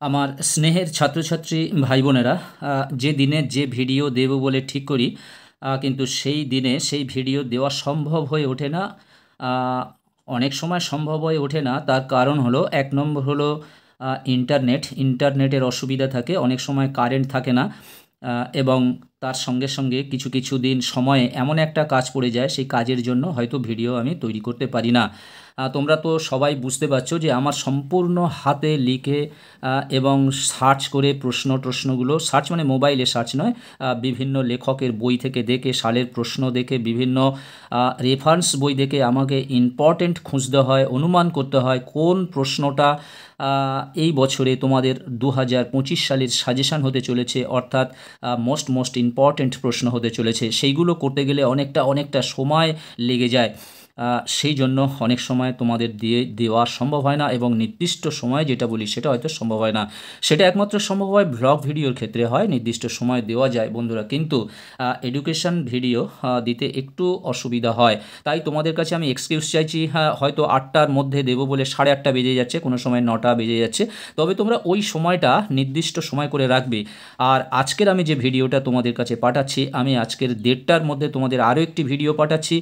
আমার স্নেহের ছাত্রছাত্রী ভাই বোনেরা, যে দিনে যে ভিডিও দেব বলে ঠিক করি, কিন্তু সেই দিনে সেই ভিডিও দেওয়া সম্ভব হয়ে ওঠে না। অনেক সময় সম্ভব হয়ে ওঠে না, তার কারণ হলো, এক নম্বর হলো ইন্টারনেটের অসুবিধা থাকে, অনেক সময় কারেন্ট থাকে না, এবং তার সঙ্গে সঙ্গে কিছু কিছু দিন সময়ে এমন একটা কাজ পড়ে যায়, সেই কাজের জন্য হয়তো ভিডিও আমি তৈরি করতে পারি না। তোমরা তো সবাই বুঝতে পারছো যে আমার সম্পূর্ণ হাতে লিখে এবং সার্চ করে প্রশ্নগুলো সার্চ, মানে মোবাইলে সার্চ নয়, বিভিন্ন লেখকের বই থেকে দেখে, সালের প্রশ্ন দেখে, বিভিন্ন রেফারেন্স বই দেখে আমাকে ইম্পর্টেন্ট খুঁজতে হয়, অনুমান করতে হয় কোন প্রশ্নটা এই বছরে তোমাদের 2025 সালের সাজেশান হতে চলেছে, অর্থাৎ মোস্ট ইম্পর্ট্যান্ট প্রশ্ন হতে চলেছে। সেইগুলো করতে গেলে অনেকটা সময় লেগে যায়। সেই জন্য অনেক সময় তোমাদের দেওয়া সম্ভব হয় না, এবং নির্দিষ্ট সময় যেটা বলি সেটা হয়তো সম্ভব হয় না। সেটা একমাত্র সম্ভব হয় ব্লগ ভিডিওর ক্ষেত্রে হয়, নির্দিষ্ট সময় দেওয়া যায় বন্ধুরা, কিন্তু এডুকেশন ভিডিও দিতে একটু অসুবিধা হয়। তাই তোমাদের কাছে আমি এক্সকিউজ চাইছি। হয়তো 8টার মধ্যে দেবো বলে 8:30 বেজে যাচ্ছে, কোনো সময় 9টা বেজে যাচ্ছে, তবে তোমরা ওই সময়টা নির্দিষ্ট সময় করে রাখবে। আর আজকের আমি যে ভিডিওটা তোমাদের কাছে পাঠাচ্ছি, আমি আজকের 1:30টার মধ্যে তোমাদের আরও একটি ভিডিও পাঠাচ্ছি।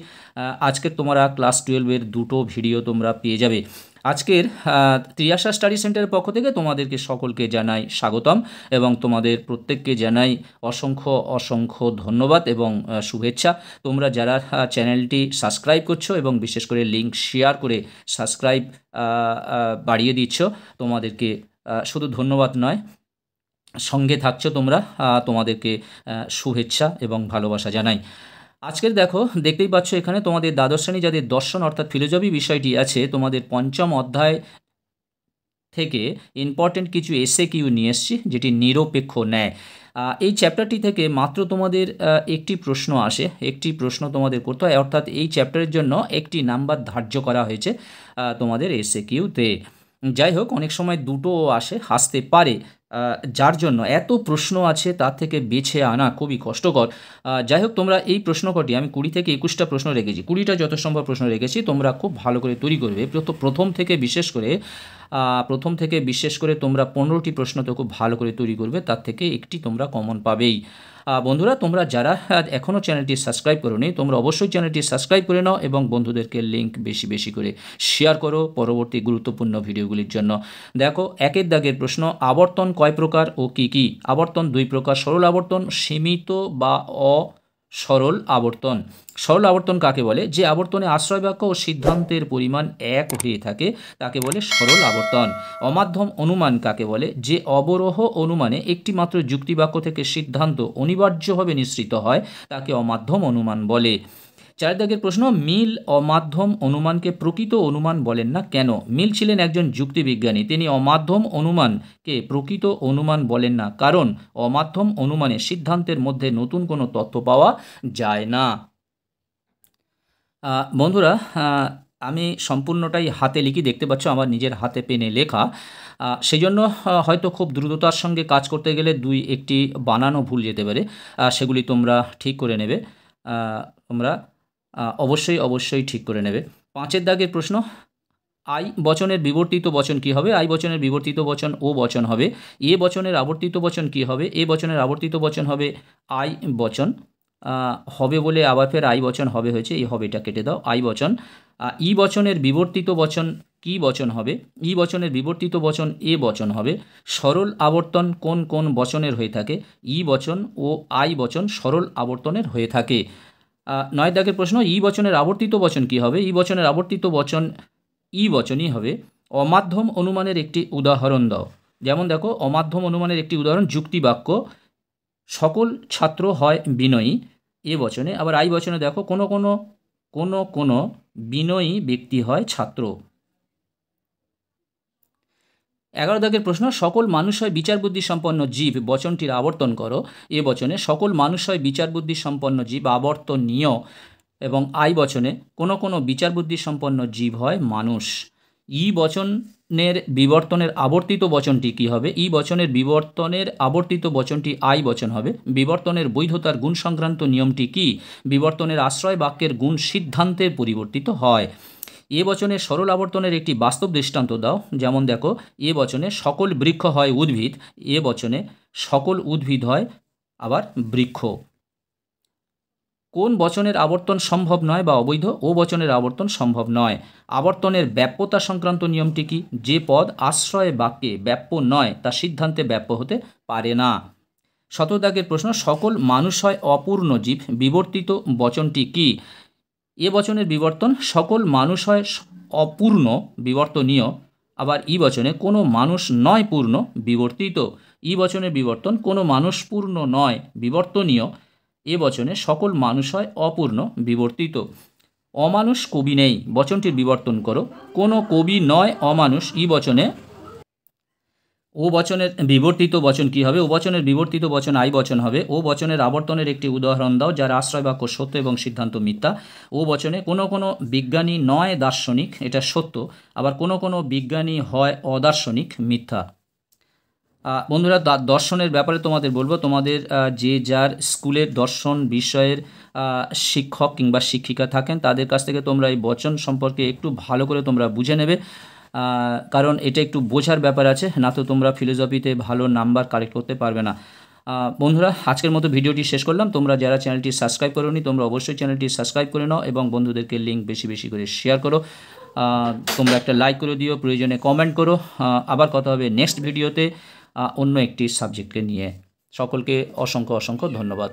আজকের তোমরা ক্লাস 12-এর দুটো ভিডিও তোমরা পেয়ে যাবে। আজকের ত্রিয়াশা স্টাডি সেন্টারের পক্ষ থেকে তোমাদেরকে সকলকে জানাই স্বাগতম, এবং তোমাদের প্রত্যেককে জানাই অসংখ্য ধন্যবাদ এবং শুভেচ্ছা। তোমরা যারা চ্যানেলটি সাবস্ক্রাইব করছো এবং বিশেষ করে লিঙ্ক শেয়ার করে সাবস্ক্রাইব বাড়িয়ে দিচ্ছ, তোমাদেরকে শুধু ধন্যবাদ নয়, সঙ্গে থাকছো তোমরা, তোমাদেরকে শুভেচ্ছা এবং ভালোবাসা জানাই। আজকের দেখতেই পাচ্ছ এখানে তোমাদের দ্বাদশ শ্রেণী যাদের দর্শন অর্থাৎ ফিলোজফি বিষয়টি আছে, তোমাদের 5ম অধ্যায় থেকে ইম্পর্টেন্ট কিছু এসএ কিউ নিয়ে এসছি, যেটি নিরপেক্ষ ন্যায়। এই চ্যাপ্টারটি থেকে মাত্র তোমাদের একটি প্রশ্ন আসে, একটি প্রশ্ন তোমাদের করতে হয়, অর্থাৎ এই চ্যাপ্টারের জন্য একটি নাম্বার ধার্য করা হয়েছে তোমাদের এসএ কিউতে। যাই হোক, অনেক সময় দুটোও আসতে পারে, যার জন্য এত প্রশ্ন আছে তার থেকে বেছে আনা খুবই কষ্টকর। যাই হোক, তোমরা এই প্রশ্ন কটি, আমি 20 থেকে 21টা প্রশ্ন রেখেছি, 20টা যত সম্ভব প্রশ্ন রেখেছি, তোমরা খুব ভালো করে তৈরি করবে। প্রথম থেকে বিশেষ করে তোমরা 15টি প্রশ্ন তো খুব ভালো করে তৈরি করবে, তার থেকে একটি তোমরা কমন পাবেই। বন্ধুরা, তোমরা যারা এখনও চ্যানেলটি সাবস্ক্রাইব করোনি, তোমরা অবশ্যই চ্যানেলটি সাবস্ক্রাইব করে নাও এবং বন্ধুদেরকে লিঙ্ক বেশি করে শেয়ার করো পরবর্তী গুরুত্বপূর্ণ ভিডিওগুলির জন্য। দেখো, 1-এর দাগের প্রশ্ন, আবর্তন কয় প্রকার ও কি কি? আবর্তন 2 প্রকার, সরল আবর্তন, সীমিত বা অসরল আবর্তন। সরল আবর্তন কাকে বলে? যে আবর্তনে আশ্রয় বাক্য ও সিদ্ধান্তের পরিমাণ এক হয়ে থাকে তাকে বলে সরল আবর্তন। অমাধ্যম অনুমান কাকে বলে? যে অবরোহ অনুমানে একটি মাত্র যুক্তিবাক্য থেকে সিদ্ধান্ত অনিবার্যভাবে নিঃসৃত হয় তাকে অমাধ্যম অনুমান বলে। 4 দাগের প্রশ্ন, মিল অমাধ্যম অনুমানকে প্রকৃত অনুমান বলেন না কেন? মিল ছিলেন একজন যুক্তিবিজ্ঞানী, তিনি অমাধ্যম অনুমানকে প্রকৃত অনুমান বলেন না, কারণ অমাধ্যম অনুমানে সিদ্ধান্তের মধ্যে নতুন কোনো তথ্য পাওয়া যায় না। বন্ধুরা, আমি সম্পূর্ণটাই হাতে লিখি, দেখতে পাচ্ছ আমার নিজের হাতে পেনে লেখা, সেই জন্য হয়তো খুব দ্রুততার সঙ্গে কাজ করতে গেলে 2-1টি বানানো ভুল যেতে পারে, সেগুলি তোমরা ঠিক করে নেবে। তোমরা অবশ্যই ঠিক করে নেবে। 5-এর দাগের প্রশ্ন, আই বচনের বিবর্তিত বচন কি হবে? আই বচনের বিবর্তিত বচন ও বচন হবে। এ বচনের আবর্তিত বচন কি হবে? এ বচনের আবর্তিত বচন হবে আই বচন। হবে বলে আবার ফের আই বচন হবে হয়েছে, এই হবেটা কেটে দাও, আই বচন। ই বচনের বিবর্তিত বচন কি বচন হবে? ই বচনের বিবর্তিত বচন এ বচন হবে। সরল আবর্তন কোন কোন বচনের হয়ে থাকে? ই বচন ও আই বচন সরল আবর্তনের হয়ে থাকে। 9 দাগের প্রশ্ন, ই বচনের আবর্তিত বচন কি হবে? ই বচনের আবর্তিত বচন ই বচনই হবে। অমাধ্যম অনুমানের একটি উদাহরণ দাও। যেমন দেখো, অমাধ্যম অনুমানের একটি উদাহরণ, যুক্তিবাক্য সকল ছাত্র হয় বিনয়ী, এ বচনে। আবার আই বচনে দেখো, কোনো বিনয়ী ব্যক্তি হয় ছাত্র। 11 দাগের প্রশ্ন, সকল মানুষ হয় বিচার বুদ্ধি সম্পন্ন জীব, বচনটির আবর্তন করো। এ বচনে সকল মানুষ হয় বিচার বুদ্ধি সম্পন্ন জীব আবর্তনীয়, এবং আই বচনে কোনো বিচার বুদ্ধি সম্পন্ন জীব হয় মানুষ। ই বচনের বিবর্তনের আবর্তিত বচনটি কি হবে? ই বচনের বিবর্তনের আবর্তিত বচনটি আই বচন হবে। বিবর্তনের বৈধতার গুণ সংক্রান্ত নিয়মটি কি? বিবর্তনের আশ্রয় বাক্যের গুণ সিদ্ধান্তের পরিবর্তিত হয়। এ বচনে সরল আবর্তনের একটি বাস্তব দৃষ্টান্ত দাও। যেমন দেখো, এ বচনে সকল বৃক্ষ হয় উদ্ভিদ, এ বচনে সকল উদ্ভিদ হয় আবার বৃক্ষ। কোন বচনের আবর্তন সম্ভব নয় বা অবৈধ? ও বচনের আবর্তন সম্ভব নয়। আবর্তনের ব্যাপ্যতা সংক্রান্ত নিয়মটি কি? যে পদ আশ্রয় বাক্যে ব্যাপ্য নয় তা সিদ্ধান্তে ব্যাপ্য হতে পারে না। ১৭ দাগের প্রশ্ন, সকল মানুষ হয় অপূর্ণ জীব, বিবর্তিত বচনটি কি? এ বচনের বিবর্তন সকল মানুষ হয় অপূর্ণ বিবর্তনীয়। আবার ই বচনে কোনো মানুষ নয় পূর্ণ বিবর্তিত। ই বচনের বিবর্তন কোনো মানুষ পূর্ণ নয় বিবর্তনীয়। এ বচনে সকল মানুষ হয় অপূর্ণ বিবর্তিত। অমানুষ কবি নেই বচনটির বিবর্তন করো। কোনো কবি নয় অমানুষ, ই বচনে ও বচনের বিবর্তিত বচন কি হবে? ও বচনের বিবর্তিত বচন আই বচন হবে। ও বচনের আবর্তনের একটি উদাহরণ দাও যার আশ্রয় বাক্য সত্য এবং সিদ্ধান্ত মিথ্যা। ও বচনে কোনো কোনো বিজ্ঞানী নয় দার্শনিক, এটা সত্য। আবার কোনো কোনো বিজ্ঞানী হয় অদার্শনিক, মিথ্যা। বন্ধুরা, দর্শনের ব্যাপারে তোমাদের বলবো, তোমাদের যে যার স্কুলের দর্শন বিষয়ের শিক্ষক কিংবা শিক্ষিকা থাকেন তাদের কাছ থেকে তোমরা এই বচন সম্পর্কে একটু ভালো করে তোমরা বুঝে নেবে, কারণ এটা একটু বোঝার ব্যাপার আছে, না তো তোমরা ফিলোসফিতে ভালো নাম্বার কালেক্ট করতে পারবে না। বন্ধুরা, আজকের মতো ভিডিওটি শেষ করলাম। তোমরা যারা চ্যানেলটি সাবস্ক্রাইব করোনি তোমরা অবশ্যই চ্যানেলটি সাবস্ক্রাইব করে নাও এবং বন্ধুদেরকে লিঙ্ক বেশি বেশি করে শেয়ার করো। তোমরা একটা লাইক করে দিও, প্রয়োজনে কমেন্ট করো। আবার কথা হবে নেক্সট ভিডিওতে অন্য একটি সাবজেক্টকে নিয়ে। সকলকে অসংখ্য অসংখ্য ধন্যবাদ।